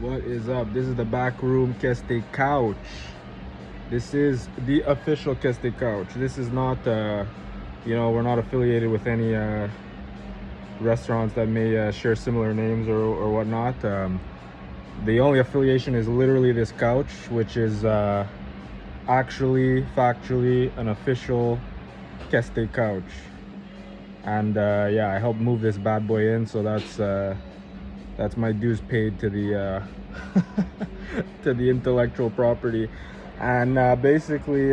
What is up? This is the back room Keste couch. This is the official Keste couch. This is not we're not affiliated with any restaurants that may share similar names or whatnot. The only affiliation is literally this couch, which is actually factually an official Keste couch. And yeah, I helped move this bad boy in, so that's my dues paid to the to the intellectual property. And basically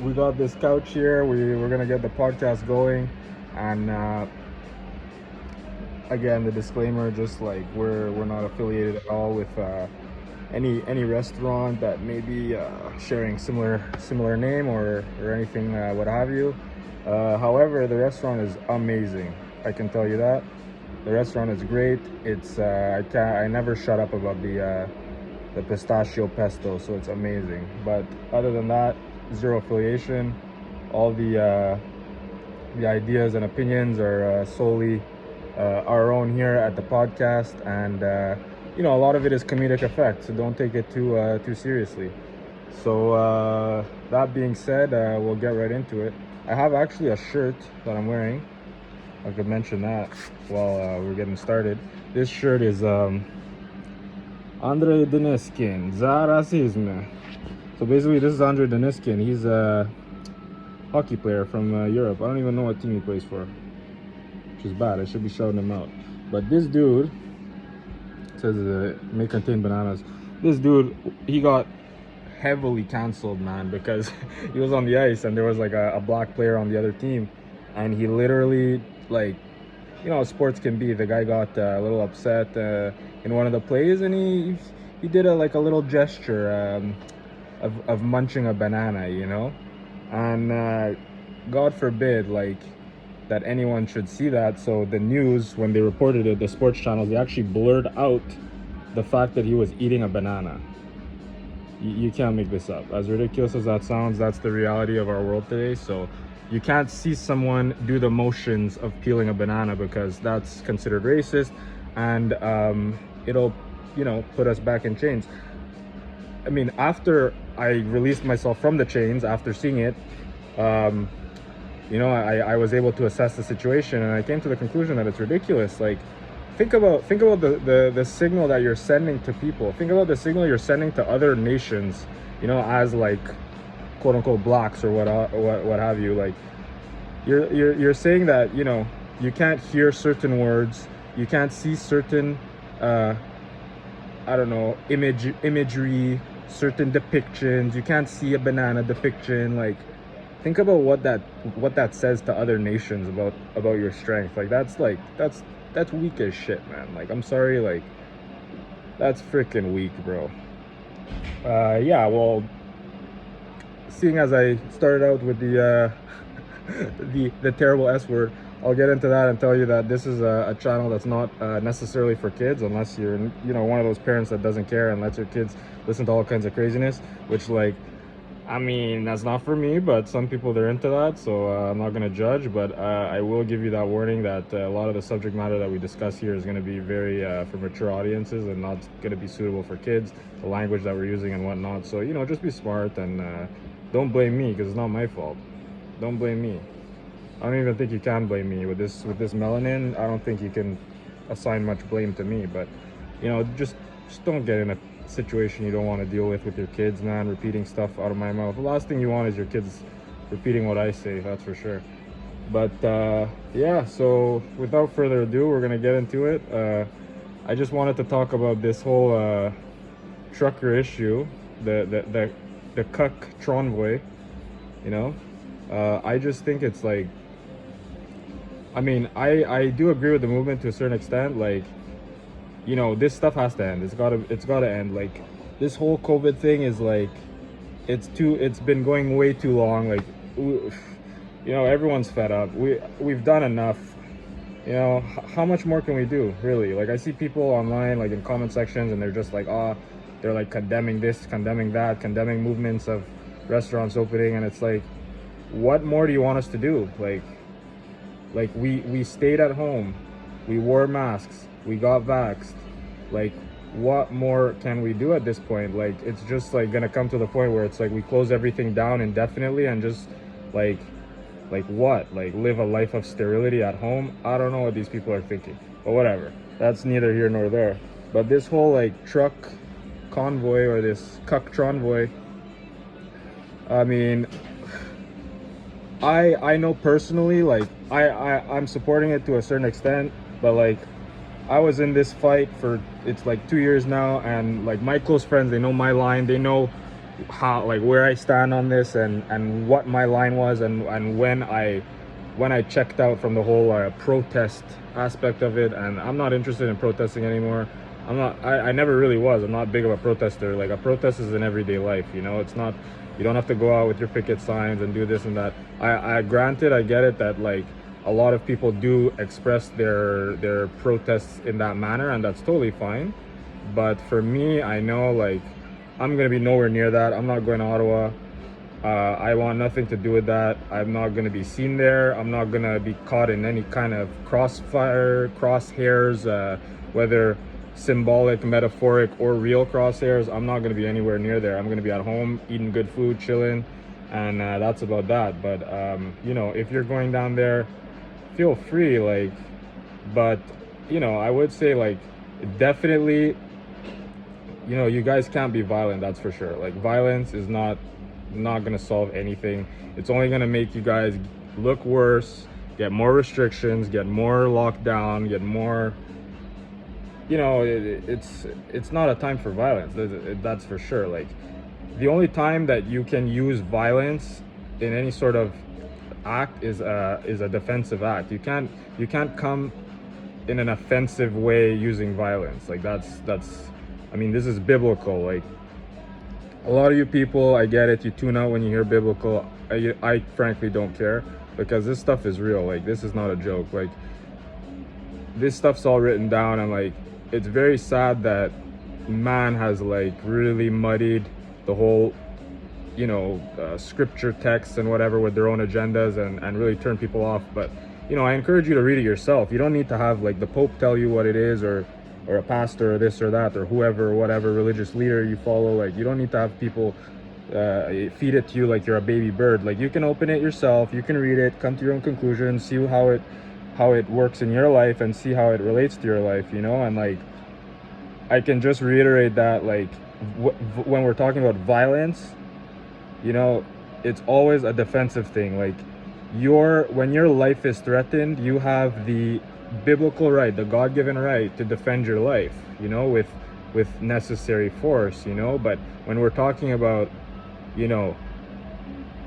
we got this couch here. We're gonna get the podcast going, and again, the disclaimer, just like we're not affiliated at all with any restaurant that may be sharing similar name or anything what have you. However, the restaurant is amazing, I can tell you that. The restaurant is great. It's I never shut up about the pistachio pesto, so it's amazing. But other than that, zero affiliation. All the ideas and opinions are solely our own here at the podcast, and a lot of it is comedic effect, so don't take it too seriously. So that being said, we'll get right into it. I have actually a shirt that I'm wearing. I could mention that while we're getting started. This shirt is Andrei Deniskin, za rasizm. So basically, this is Andrei Deniskin. He's a hockey player from Europe. I don't even know what team he plays for, which is bad. I should be shouting him out. But this dude says may contain bananas. This dude, he got heavily canceled, man, because he was on the ice and there was like a black player on the other team, and he literally, like, sports can be, the guy got a little upset in one of the plays, and he did a little gesture of munching a banana, and God forbid like that anyone should see that. So the news, when they reported it, the sports channels, they actually blurred out the fact that he was eating a banana. You can't make this up. As ridiculous as that sounds, that's the reality of our world today. So you can't see someone do the motions of peeling a banana, because that's considered racist, and it'll put us back in chains. I mean, after I released myself from the chains, after seeing it, I was able to assess the situation, and I came to the conclusion that it's ridiculous. Like, think about the signal that you're sending to people. Think about the signal you're sending to other nations, as like quote unquote blacks or what have you. Like, you're saying that you can't hear certain words, you can't see certain imagery, certain depictions. You can't see a banana depiction. Like, think about what that says to other nations about your strength. Like, that's weak as shit, man. Like, I'm sorry, like, that's freaking weak, bro. Yeah, well, seeing as I started out with the the terrible S word, I'll get into that and tell you that this is a channel that's not necessarily for kids, unless you're one of those parents that doesn't care and lets your kids listen to all kinds of craziness, which, like, I mean, that's not for me, but some people, they're into that, so I'm not going to judge. But I will give you that warning that a lot of the subject matter that we discuss here is going to be very for mature audiences and not going to be suitable for kids, the language that we're using and whatnot. So, just be smart, and don't blame me, because it's not my fault. Don't blame me. I don't even think you can blame me with this melanin. I don't think you can assign much blame to me, but just don't get in a situation you don't want to deal with your kids, man. Repeating stuff out of my mouth, the last thing you want is your kids repeating what I say, that's for sure. But yeah, so without further ado, we're gonna get into it. I just wanted to talk about this whole trucker issue, the ktronvoy. I just think it's like, I mean, I do agree with the movement to a certain extent. Like, this stuff has to end. It's gotta end. Like, this whole COVID thing is like, it's been going way too long. Like, everyone's fed up. We've done enough. How much more can we do, really? Like, I see people online, like in comment sections, and they're just like, they're like condemning this, condemning that, condemning movements of restaurants opening, and it's like, what more do you want us to do? Like we stayed at home, we wore masks, we got vaxxed, Like, what more can we do at this point? Like, it's just like gonna come to the point where it's like we close everything down indefinitely and just like what? Like live a life of sterility at home? I don't know what these people are thinking, but whatever. That's neither here nor there. But this whole like truck convoy or this ktronvoy, I mean, I know personally, like I'm supporting it to a certain extent, but like I was in this fight for it's like 2 years now, and like my close friends, they know my line, they know how, like, where I stand on this, and what my line was, and when I checked out from the whole protest aspect of it. And I'm not interested in protesting anymore. I never really was. I'm not big of a protester. Like, a protest is an everyday life, you know. It's not, you don't have to go out with your picket signs and do this and that. I granted, I get it that like a lot of people do express their protests in that manner, and that's totally fine. But for me, I know, like, I'm gonna be nowhere near that. I'm not going to Ottawa. I want nothing to do with that. I'm not gonna be seen there. I'm not gonna be caught in any kind of crosshairs, whether symbolic, metaphoric, or real crosshairs. I'm not gonna be anywhere near there. I'm gonna be at home eating good food, chilling, and that's about that. But you know, if you're going down there, feel free. Like, but you know, I would say, like, definitely, you know, you guys can't be violent, that's for sure. Like, violence is not gonna solve anything. It's only gonna make you guys look worse, get more restrictions, get more lockdown, get more, you know. It's not a time for violence, that's for sure. Like, the only time that you can use violence in any sort of act is a defensive act. You can't come in an offensive way using violence. Like, that's I mean, this is biblical. Like, a lot of you people, I get it, you tune out when you hear biblical. I frankly don't care, because this stuff is real. Like, this is not a joke. Like, this stuff's all written down, and like, it's very sad that man has like really muddied the whole, you know, scripture texts and whatever with their own agendas, and really turn people off. But you know, I encourage you to read it yourself. You don't need to have like the Pope tell you what it is, or a pastor, or this or that, or whoever, whatever religious leader you follow. Like, you don't need to have people feed it to you like you're a baby bird. Like, you can open it yourself, you can read it, come to your own conclusions, see how it works in your life, and see how it relates to your life, you know. And like, I can just reiterate that, like, when we're talking about violence, you know, it's always a defensive thing. Like, when your life is threatened, you have the biblical right, the God-given right, to defend your life, you know, with necessary force, you know. But when we're talking about, you know,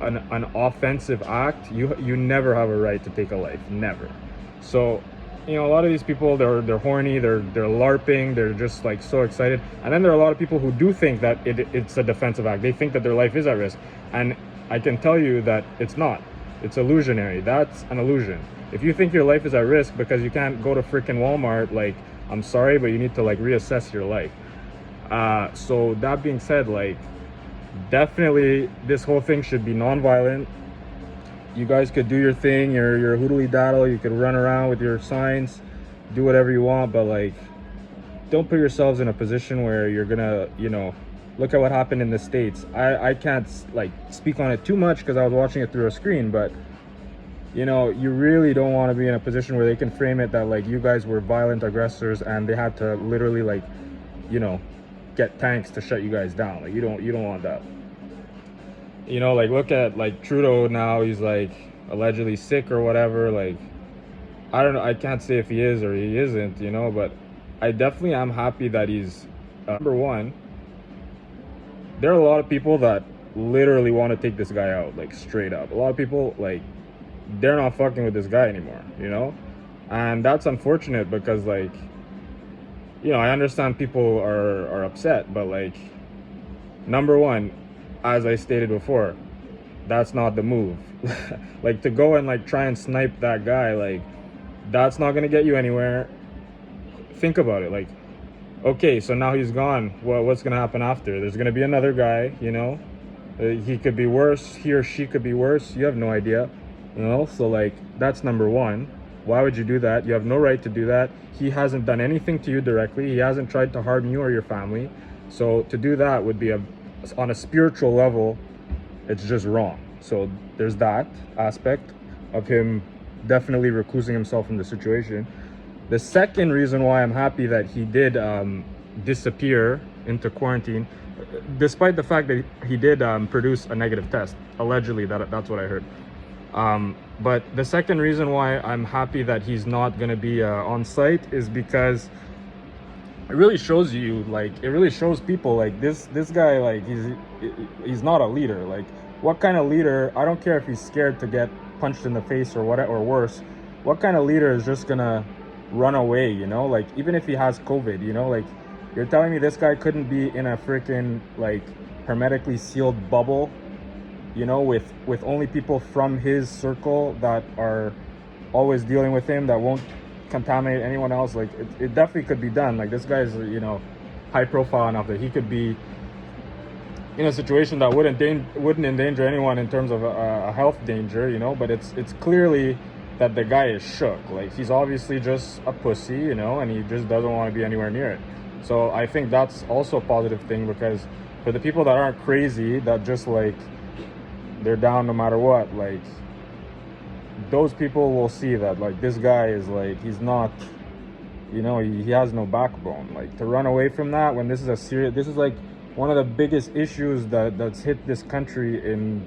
an offensive act, you never have a right to take a life, never. So, you know, a lot of these people, they're horny, they're LARPing, they're just like so excited. And then there are a lot of people who do think that it's a defensive act. They think that their life is at risk, and I can tell you that it's not. It's illusionary. That's an illusion. If you think your life is at risk because you can't go to freaking Walmart, like, I'm sorry, but you need to like reassess your life. So that being said, like, definitely this whole thing should be non-violent. You guys could do your thing, your hoodly daddle, you could run around with your signs, do whatever you want, but like, don't put yourselves in a position where you're gonna, you know, look at what happened in the States. I can't like speak on it too much because I was watching it through a screen, but you know, you really don't want to be in a position where they can frame it that like you guys were violent aggressors and they had to literally, like, you know, get tanks to shut you guys down. Like, you don't want that. You know, like, look at like Trudeau now. He's like allegedly sick or whatever. Like, I don't know, I can't say if he is or he isn't, you know, but I definitely am happy that he's number one. There are a lot of people that literally want to take this guy out, like, straight up. A lot of people, like, they're not fucking with this guy anymore, you know. And that's unfortunate because, like, you know, I understand people are upset, but like, number one, as I stated before, that's not the move. Like, to go and like try and snipe that guy, like, that's not gonna get you anywhere. Think about it. Like, okay, so now he's gone. Well, what's gonna happen after? There's gonna be another guy, you know. He could be worse. He or she could be worse. You have no idea, you know. So like, that's number one. Why would you do that? You have no right to do that. He hasn't done anything to you directly. He hasn't tried to harm you or your family. So to do that would be on a spiritual level, it's just wrong. So there's that aspect of him definitely reclusing himself from the situation. The second reason why I'm happy that he did disappear into quarantine, despite the fact that he did produce a negative test, allegedly, that's what I heard. But the second reason why I'm happy that he's not going to be on site is because it really shows you, like, it really shows people, like, this guy, like, he's not a leader. Like, what kind of leader, I don't care if he's scared to get punched in the face or what, or worse, what kind of leader is just gonna run away, you know? Like, even if he has COVID, you know, like, you're telling me this guy couldn't be in a freaking, like, hermetically sealed bubble, you know, with only people from his circle that are always dealing with him, that won't contaminate anyone else. Like, it definitely could be done. Like, this guy's, you know, high profile enough that he could be in a situation that wouldn't endanger anyone in terms of a health danger, you know. But it's clearly that the guy is shook. Like, he's obviously just a pussy, you know, and he just doesn't want to be anywhere near it. So I think that's also a positive thing, because for the people that aren't crazy, that just, like, they're down no matter what, like, those people will see that, like, this guy is, like, he's not, you know, he has no backbone. Like, to run away from that when this is like one of the biggest issues that's hit this country in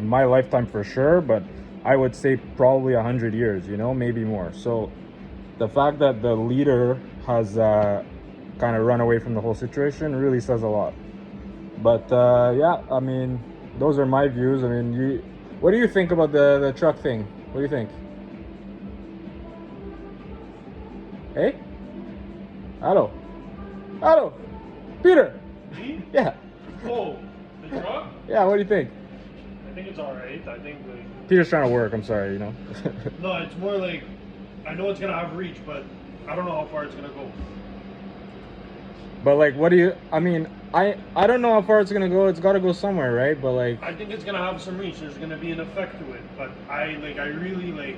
my lifetime for sure, but I would say probably 100 years, you know, maybe more. So the fact that the leader has kind of run away from the whole situation really says a lot. But yeah, I mean, those are my views. I mean, what do you think about the truck thing? What do you think? Hey? Hello? Hello? Peter? Me? Yeah. Oh, the truck? Yeah, what do you think? I think it's alright. I think, like... Peter's trying to work, I'm sorry, you know? No, it's more like... I know it's gonna have reach, but I don't know how far it's gonna go. But, like, what do you... I mean, I don't know how far it's gonna go. It's gotta go somewhere, right? But, like... I think it's gonna have some reach. There's gonna be an effect to it. But I really, like...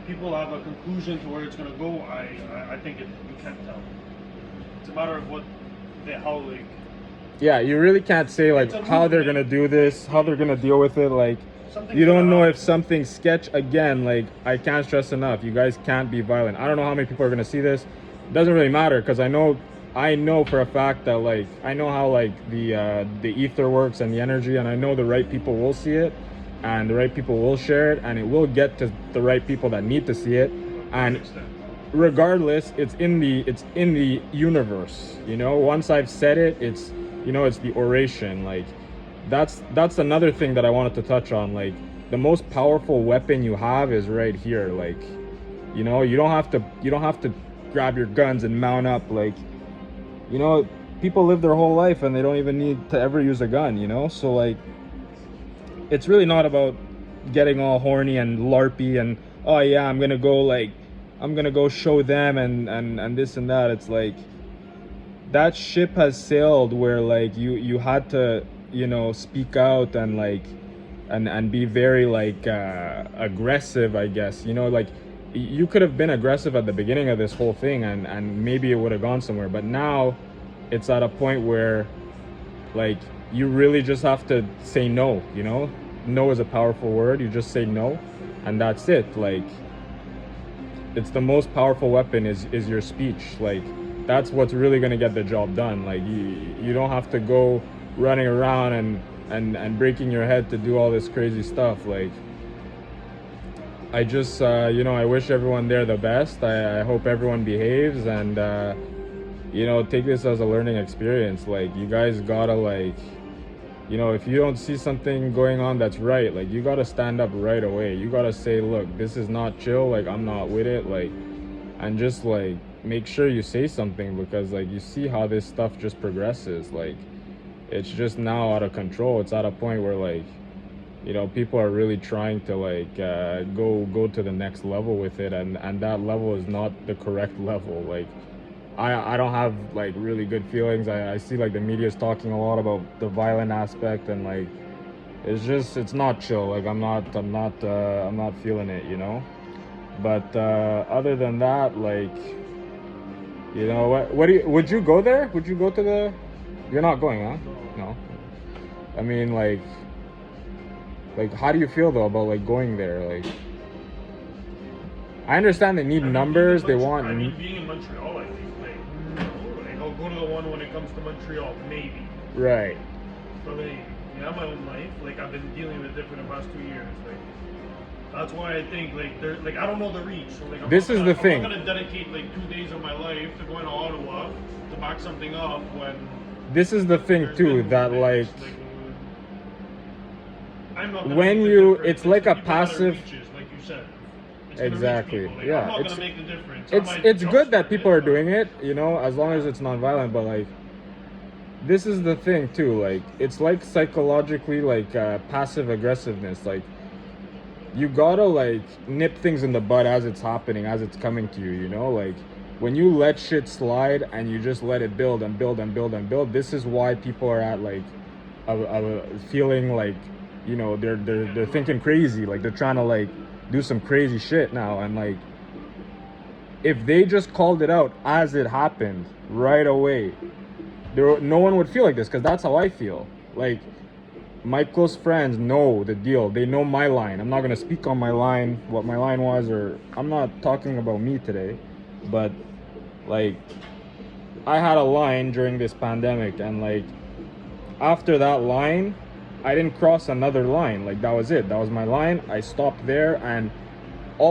People have a conclusion to where it's gonna go. I think you can't tell. It's a matter of how, like... Yeah, you really can't say, like, how they're gonna do this, how they're gonna deal with it. Like, you don't know if something's sketch. Again, like, I can't stress enough, you guys can't be violent. I don't know how many people are gonna see this. It doesn't really matter, because I know for a fact that, like, I know how, like, the ether works and the energy, and I know the right people will see it, and the right people will share it, and it will get to the right people that need to see it. And regardless, it's in the universe, you know. Once I've said it, it's, you know, it's the oration. Like, that's another thing that I wanted to touch on. Like, the most powerful weapon you have is right here. Like, you know, you don't have to grab your guns and mount up. Like, you know, people live their whole life and they don't even need to ever use a gun, you know. So, like, it's really not about getting all horny and larpy and, oh yeah, I'm gonna go show them and this and that. It's like, that ship has sailed where, like, you had to, you know, speak out and, like, and be very, like, aggressive, I guess, you know. Like, you could have been aggressive at the beginning of this whole thing and maybe it would have gone somewhere, but now it's at a point where, like, you really just have to say no, you know. No is a powerful word. You just say no, and that's it. Like, it's the most powerful weapon is your speech. Like, that's what's really going to get the job done. Like, you don't have to go running around and breaking your head to do all this crazy stuff. Like, I just you know, I wish everyone there the best. I hope everyone behaves, and you know, take this as a learning experience. Like, you guys gotta, like, you know, if you don't see something going on that's right, like, you gotta stand up right away. You gotta say, look, this is not chill. Like, I'm not with it. Like, and just, like, make sure you say something, because, like, you see how this stuff just progresses. Like, it's just now out of control. It's at a point where, like, you know, people are really trying to, like, go to the next level with it, and that level is not the correct level. Like, I don't have, like, really good feelings. I see, like, the media is talking a lot about the violent aspect, and, like, it's not chill. Like, I'm not feeling it, you know. But other than that, like, you know, what do you, would you go there? Would you go to the, you're not going, huh? No. I mean, like how do you feel though about like going there? Like, I understand they need numbers, they want. I mean, being in Montreal, I think, like I'll go to the one when it comes to Montreal, maybe. Right. But like, yeah, my own life, like I've been dealing with it for the past 2 years. Like, that's why I think like they're like I don't know the reach. So like, This is the thing. I'm not gonna dedicate like 2 days of my life to going to Ottawa to back something up when. This is the thing too, that like I'm not gonna when make the you, difference. it's like a people that it passive. reaches, like you said. It's gonna reach Exactly. people. Like, Yeah. I'm not It's gonna make the difference. I might it's jump good that ship people are but- doing it, you know, as long as it's non-violent. But like, this is the thing too. Like, it's like psychologically, like passive aggressiveness. Like, you gotta like nip things in the bud as it's happening, as it's coming to you. You know, like when you let shit slide and you just let it build and build and build and build. This is why people are at like a feeling like, you know, they're thinking crazy. Like they're trying to like do some crazy shit now. And like, if they just called it out as it happened right away, no one would feel like this, because that's how I feel. Like, my close friends know the deal. They know my line. I'm not going to speak on my line, what my line was, or I'm not talking about me today. But like, I had a line during this pandemic, and like, after that line, I didn't cross another line. Like, that was it. That was my line. I stopped there, and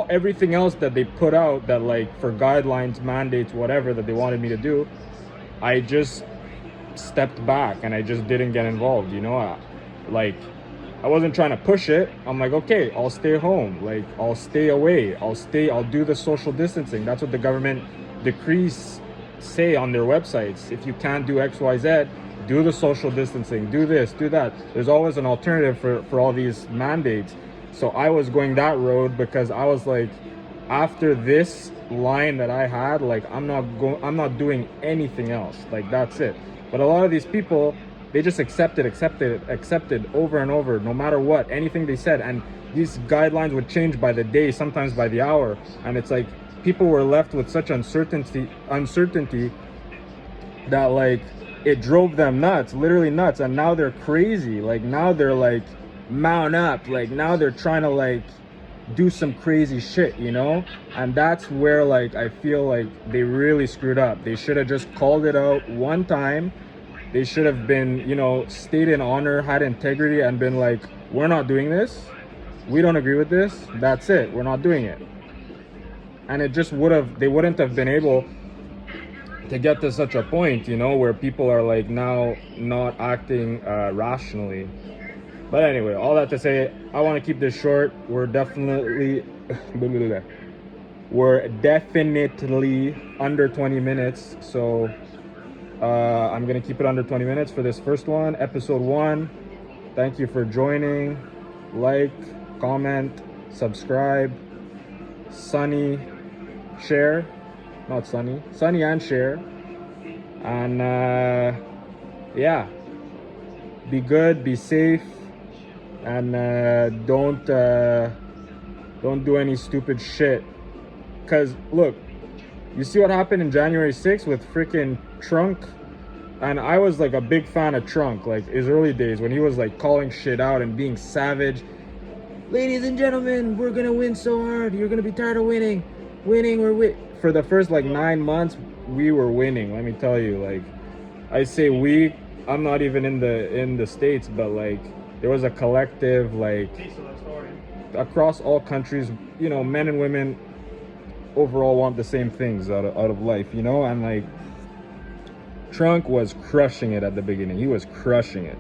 everything else that they put out, that like for guidelines, mandates, whatever that they wanted me to do, I just stepped back and I just didn't get involved. You know, I wasn't trying to push it. I'm like, okay, I'll stay home. Like, I'll stay away. I'll do the social distancing. That's what the government decrees say on their websites. If you can't do XYZ, do the social distancing, do this, do that. There's always an alternative for all these mandates. So I was going that road because I was like, after this line that I had, like, I'm not doing anything else. Like, that's it. But a lot of these people, they just accepted over and over, no matter what, anything they said. And these guidelines would change by the day, sometimes by the hour. And it's like, people were left with such uncertainty that like, it drove them nuts, literally nuts. And now they're crazy. Like, now they're like mount up. Like, now they're trying to like do some crazy shit, you know? And that's where like I feel like they really screwed up. They should have just called it out one time. They should have been, you know, stayed in honor, had integrity, and been like, we're not doing this. We don't agree with this. That's it. We're not doing it. And it just they wouldn't have been able to get to such a point, you know, where people are like now not acting rationally. But anyway, all that to say, I want to keep this short. We're definitely under 20 minutes. So I'm going to keep it under 20 minutes for this first one, episode 1. Thank you for joining. Like, comment, subscribe, Sunny, share. Not Sunny. Sunny and share. And yeah. Be good, be safe. And don't do any stupid shit. Cause look, you see what happened in January 6th with freaking Trump? And I was like a big fan of Trump, like his early days when he was like calling shit out and being savage. Ladies and gentlemen, we're gonna win so hard. You're gonna be tired of winning. For the first like 9 months, we were winning. Let me tell you, like, I say we. I'm not even in the States, but like, there was a collective, like, across all countries, you know, men and women overall want the same things out of life, you know. And like, Trump was crushing it at the beginning. He was crushing it.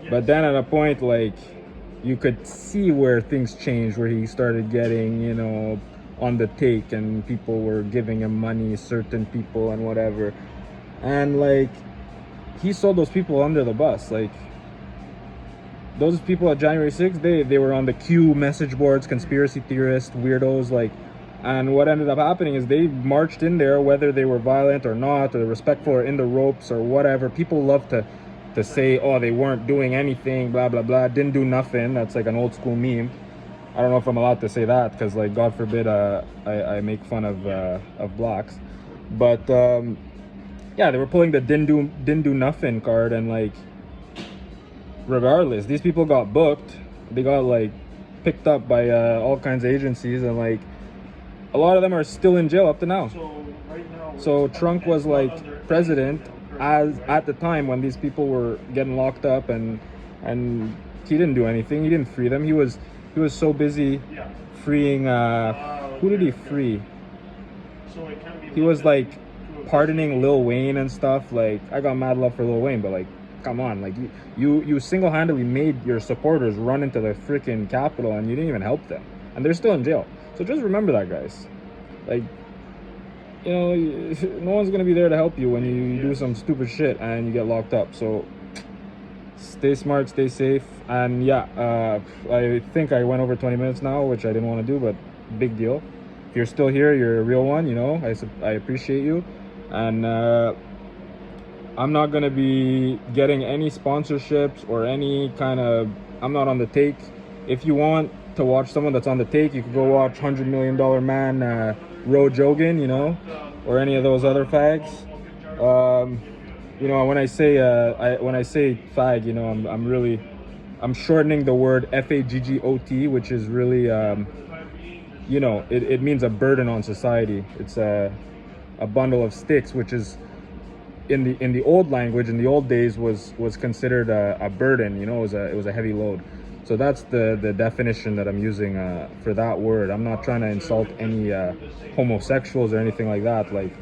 Yes. But then at a point, like, you could see where things changed, where he started getting, you know, on the take, and people were giving him money, certain people and whatever. And like, he saw those people under the bus. Like, those people at January 6th, they were on the Q message boards, conspiracy theorists, weirdos, like. And what ended up happening is they marched in there, whether they were violent or not, or respectful or in the ropes or whatever. People love to say, oh, they weren't doing anything, blah, blah, blah, didn't do nothing. That's like an old school meme. I don't know if I'm allowed to say that because, like, God forbid, I make fun of blacks. But yeah, they were pulling the didn't do nothing card, and like, regardless, these people got booked. They got like picked up by all kinds of agencies, and like a lot of them are still in jail up to now. So right now, So it's Trump was not like under president anything now, correct, as right? at the time when these people were getting locked up, and he didn't do anything. He didn't free them. He was so busy Yeah. freeing who did he Okay, okay. free? So it can be He was like limited to a pardoning specific- Lil Wayne and stuff. Like, I got mad love for Lil Wayne, but like, come on, like you single-handedly made your supporters run into the freaking Capitol, and you didn't even help them, and they're still in jail. So just remember that, guys. Like, you know, no one's gonna be there to help you when you do some stupid shit and you get locked up. So stay smart, stay safe, and yeah, I think I went over 20 minutes now, which I didn't want to do, but big deal. If you're still here, you're a real one, you know. I appreciate you, and I'm not gonna be getting any sponsorships or any kind of. I'm not on the take. If you want to watch someone that's on the take, you could go watch $100 Million Man, Ro Jogan, you know, or any of those other fags. You know, when I say fag, you know, I'm shortening the word FAGGOT, which is really you know, it means a burden on society. It's a bundle of sticks, which is in the old language, in the old days, was considered a burden. You know, it was a heavy load. So that's the definition that I'm using for that word. I'm not trying to insult any homosexuals or anything like that. Like,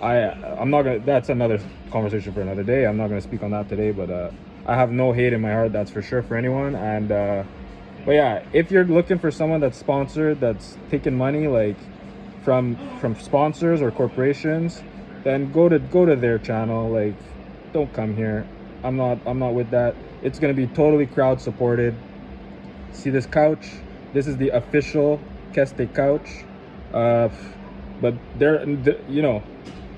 I'm not gonna. That's another conversation for another day. I'm not gonna speak on that today. But I have no hate in my heart, that's for sure, for anyone. And but yeah, if you're looking for someone that's sponsored, that's taking money like from sponsors or corporations, then go to their channel. Like, don't come here. I'm not with that. It's gonna be totally crowd supported. See this couch? This is the official Keste couch. But you know,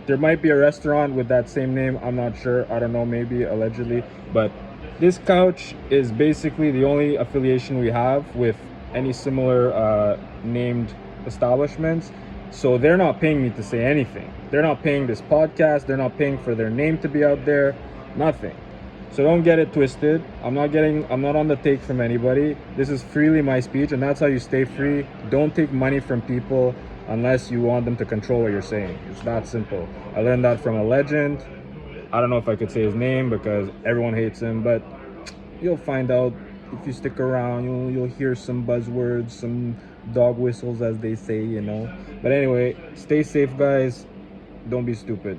there might be a restaurant with that same name. I'm not sure. I don't know. Maybe, allegedly. But this couch is basically the only affiliation we have with any similar named establishments. So they're not paying me to say anything. They're not paying this podcast. They're not paying for their name to be out there. Nothing. So don't get it twisted. I'm not on the take from anybody. This is freely my speech, and that's how you stay free. Don't take money from people unless you want them to control what you're saying. It's that simple. I learned that from a legend. I don't know if I could say his name because everyone hates him, but you'll find out if you stick around. You'll hear some buzzwords, some dog whistles, as they say, you know. But anyway, stay safe, guys. Don't be stupid.